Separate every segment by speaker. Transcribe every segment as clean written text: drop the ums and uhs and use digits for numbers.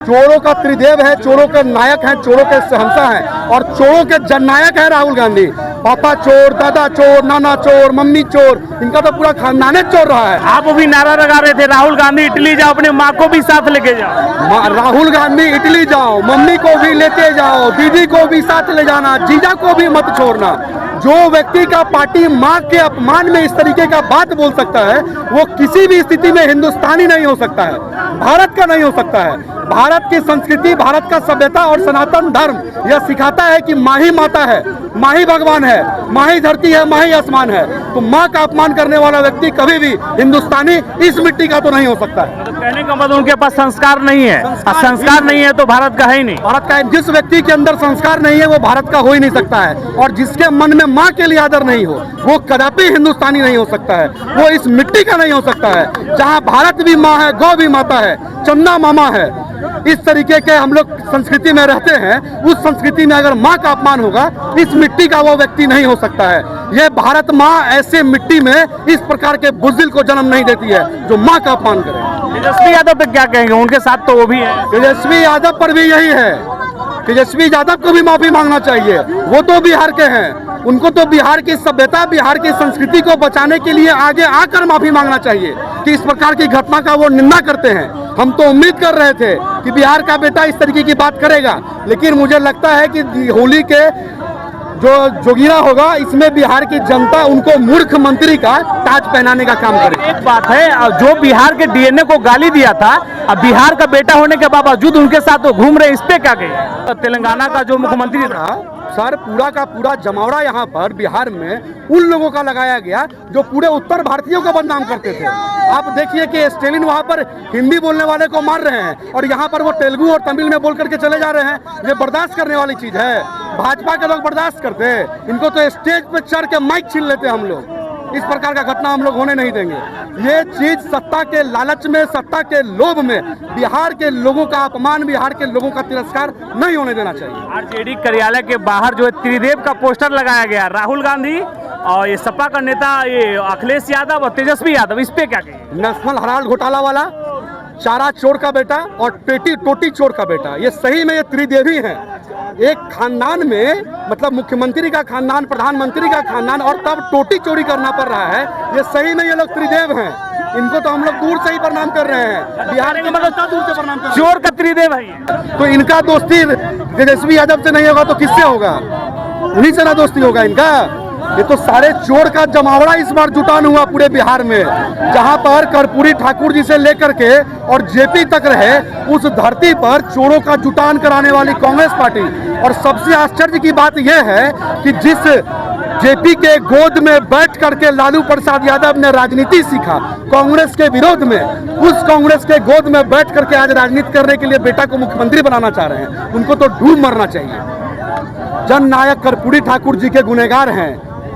Speaker 1: चोरों का त्रिदेव है, चोरों के नायक हैं, चोरों के शहंशाह हैं और चोरों के जननायक है राहुल गांधी। पापा चोर, दादा चोर, नाना चोर, मम्मी चोर, इनका तो पूरा खानदान चोर रहा है।
Speaker 2: आप भी नारा लगा रहे थे राहुल गांधी इटली जाओ, अपने माँ को भी साथ लेके जाओ।
Speaker 1: राहुल गांधी इटली जाओ, मम्मी को भी लेके जाओ, दीदी को भी साथ ले जाना, जीजा को भी मत छोड़ना। जो व्यक्ति का पार्टी माँ के अपमान में इस तरीके का बात बोल सकता है वो किसी भी स्थिति में हिंदुस्तानी नहीं हो सकता है, भारत का नहीं हो सकता है। भारत की संस्कृति, भारत का सभ्यता और सनातन धर्म यह सिखाता है कि माँ ही माता है, माँ ही भगवान है, माँ ही धरती है, माँ ही आसमान है। तो माँ का अपमान करने वाला व्यक्ति कभी भी हिंदुस्तानी इस मिट्टी का तो नहीं हो सकता है।
Speaker 2: तो कहने का मतलब उनके पास संस्कार नहीं है, संस्कार नहीं है तो भारत का है ही नहीं।
Speaker 1: भारत का जिस व्यक्ति के अंदर संस्कार नहीं है वो भारत का हो ही नहीं सकता है, और जिसके मन में माँ के लिए आदर नहीं हो वो कदापि हिंदुस्तानी नहीं हो सकता है, वो इस मिट्टी का नहीं हो सकता है। जहाँ भारत भी माँ है, गौ भी माता है, चंदा मामा है, इस तरीके के हम लोग संस्कृति में रहते हैं। उस संस्कृति में अगर माँ का अपमान होगा, इस मिट्टी का वो व्यक्ति नहीं हो सकता है। ये भारत माँ ऐसे मिट्टी में इस प्रकार के बुज़दिल को जन्म नहीं देती है जो माँ का अपमान करे।
Speaker 2: तेजस्वी यादव पे क्या कहेंगे? उनके साथ तो वो भी है।
Speaker 1: तेजस्वी यादव पर भी यही है, तेजस्वी यादव को भी माफी मांगना चाहिए। वो तो बिहार के हैं, उनको तो बिहार की सभ्यता, बिहार की संस्कृति को बचाने के लिए आगे आकर माफी मांगना चाहिए कि इस प्रकार की घटना का वो निंदा करते हैं। हम तो उम्मीद कर रहे थे कि बिहार का बेटा इस तरीके की बात करेगा, लेकिन मुझे लगता है कि होली के जो जोगिना होगा इसमें बिहार की जनता उनको मूर्ख मंत्री का ताज पहनाने का काम करे।
Speaker 2: एक बात है, जो बिहार के डीएनए को गाली दिया था, अब बिहार का बेटा होने के बावजूद उनके साथ वो घूम रहे, इस पे क्या कहे? तेलंगाना का जो मुख्यमंत्री था
Speaker 1: सर, पूरा का पूरा जमावड़ा यहाँ पर बिहार में उन लोगों का लगाया गया जो पूरे उत्तर भारतीयों को बदनाम करते थे। आप देखिए कि स्टेलिन वहाँ पर हिंदी बोलने वाले को मार रहे हैं और यहाँ पर वो तेलुगु और तमिल में बोल करके चले जा रहे हैं। ये बर्दाश्त करने वाली चीज है? भाजपा के लोग बर्दाश्त करते हैं? इनको तो स्टेज पे चढ़ के माइक छीन लेते हैं हम लोग। इस प्रकार का घटना हम लोग होने नहीं देंगे। ये चीज सत्ता के लालच में, सत्ता के लोभ में बिहार के लोगों का अपमान, बिहार के लोगों का तिरस्कार नहीं होने देना चाहिए।
Speaker 2: आरजेडी कार्यालय के बाहर जो है त्रिदेव का पोस्टर लगाया गया, राहुल गांधी और ये सपा का नेता ये अखिलेश यादव और तेजस्वी यादव, इस पे क्या कहेंगे?
Speaker 1: नेशनल हराल्ड घोटाला वाला, चारा चोर का बेटा और पेटी टोटी चोर का बेटा, ये सही में ये त्रिदेवी हैं। एक खानदान में, मतलब मुख्यमंत्री का खानदान, प्रधानमंत्री का खानदान, और तब टोटी चोरी करना पड़ रहा है। ये सही में ये लोग त्रिदेव हैं। इनको तो हम लोग दूर से ही प्रणाम कर रहे हैं, बिहार के मतलब दूर से प्रणाम कर रहे हैं।
Speaker 2: चोर का त्रिदेव है
Speaker 1: तो इनका दोस्ती तेजस्वी यादव से नहीं होगा तो किससे होगा? उन्हीं से ना दोस्ती होगा इनका। ये तो सारे चोर का जमावड़ा इस बार जुटान हुआ पूरे बिहार में, जहां पर कर्पूरी ठाकुर जी से लेकर के और जेपी तक रहे, उस धरती पर चोरों का जुटान कराने वाली कांग्रेस पार्टी। और सबसे आश्चर्य की बात यह है कि जिस जेपी के गोद में बैठ करके लालू प्रसाद यादव ने राजनीति सीखा कांग्रेस के विरोध में, उस कांग्रेस के गोद में बैठ करके आज राजनीति करने के लिए बेटा को मुख्यमंत्री बनाना चाह रहे हैं। उनको तो डूब मरना चाहिए। जननायक कर्पूरी ठाकुर जी के गुनहगार हैं,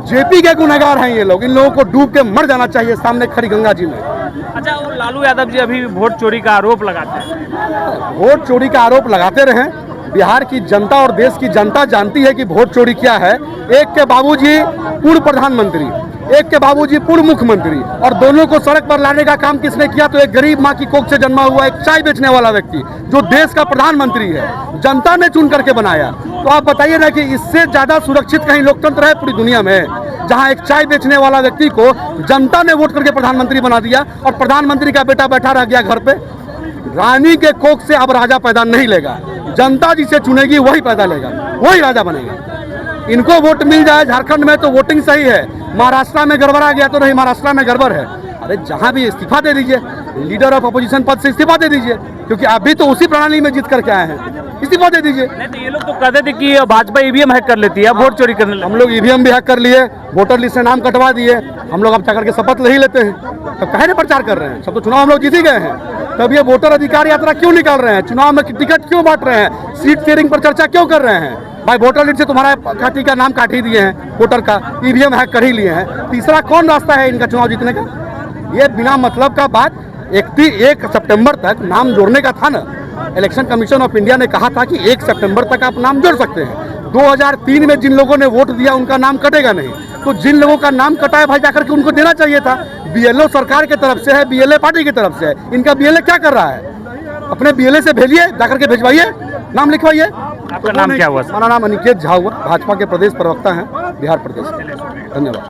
Speaker 1: जेपी के गुनहगार हैं ये लोग। इन लोगों को डूब के मर जाना चाहिए सामने खड़ी गंगा जी में।
Speaker 2: अच्छा, वो लालू यादव जी अभी वोट चोरी का आरोप लगाते हैं।
Speaker 1: वोट चोरी का आरोप लगाते रहे। बिहार की जनता और देश की जनता जानती है कि वोट चोरी क्या है। एक के बाबूजी पूर्व प्रधानमंत्री, एक के बाबूजी पूर्व मुख्यमंत्री, और दोनों को सड़क पर लाने का काम किसने किया? तो एक गरीब माँ की कोख से जन्मा हुआ एक चाय बेचने वाला व्यक्ति जो देश का प्रधानमंत्री है, जनता ने चुन करके बनाया। तो आप बताइए ना कि इससे ज्यादा सुरक्षित कहीं लोकतंत्र है पूरी दुनिया में, जहां एक चाय बेचने वाला व्यक्ति को जनता ने वोट करके प्रधानमंत्री बना दिया और प्रधानमंत्री का बेटा बैठा रह गया घर पे। रानी के कोख से अब राजा पैदा नहीं लेगा, जनता जिसे चुनेगी वही पैदा लेगा, वही राजा बनेगा। इनको वोट मिल जाए झारखंड में तो वोटिंग सही है, महाराष्ट्र में गड़बड़ा गया तो नहीं, महाराष्ट्र में गड़बड़ है। अरे जहां भी इस्तीफा दे दीजिए, लीडर ऑफ अपोजिशन पद से इस्तीफा दे दीजिए, क्योंकि आप भी तो उसी प्रणाली में जीत करके आए हैं, इस्तीफा दे दीजिए।
Speaker 2: नहीं तो ये लोग तो कहते थे कि भाजपा ईवीएम हैक कर लेती है, वोट चोरी करने लगे।
Speaker 1: हम लोग ईवीएम भी हैक कर लिए, वोटर लिस्ट से नाम कटवा दिए, हम लोग अब जाकर के शपथ ले ही लेते हैं। तब काहे प्रचार कर रहे हैं? सब तो चुनाव हम लोग जीत ही गए हैं, तब ये वोटर अधिकार यात्रा क्यों निकाल रहे हैं? चुनाव में टिकट क्यों बांट रहे हैं? सीट शेयरिंग पर चर्चा क्यों कर रहे हैं? भाई वोटर लिस्ट से तुम्हारा पार्टी का नाम काट ही दिए हैं, वोटर का ईवीएम हैक कर ही लिए हैं। तीसरा कौन रास्ता है इनका चुनाव जीतने का? ये बिना मतलब का बात। 1 सितंबर तक नाम जोड़ने का था ना, इलेक्शन कमीशन ऑफ इंडिया ने कहा था कि 1 सितंबर तक आप नाम जोड़ सकते हैं। 2003 में जिन लोगों ने वोट दिया उनका नाम कटेगा नहीं, तो जिन लोगों का नाम कटा है भाई जाकर के उनको देना चाहिए था। बीएलओ सरकार की तरफ से है, बीएलए पार्टी की तरफ से है। इनका बीएलए क्या कर रहा है? अपने बीएलए से भेजिए, जाकर के भिजवाइए, नाम लिखवाइए।
Speaker 2: आपका नाम क्या हुआ सर?
Speaker 1: हमारा नाम अनिकेत झा हुआ, भाजपा के प्रदेश प्रवक्ता हैं बिहार प्रदेश के। धन्यवाद।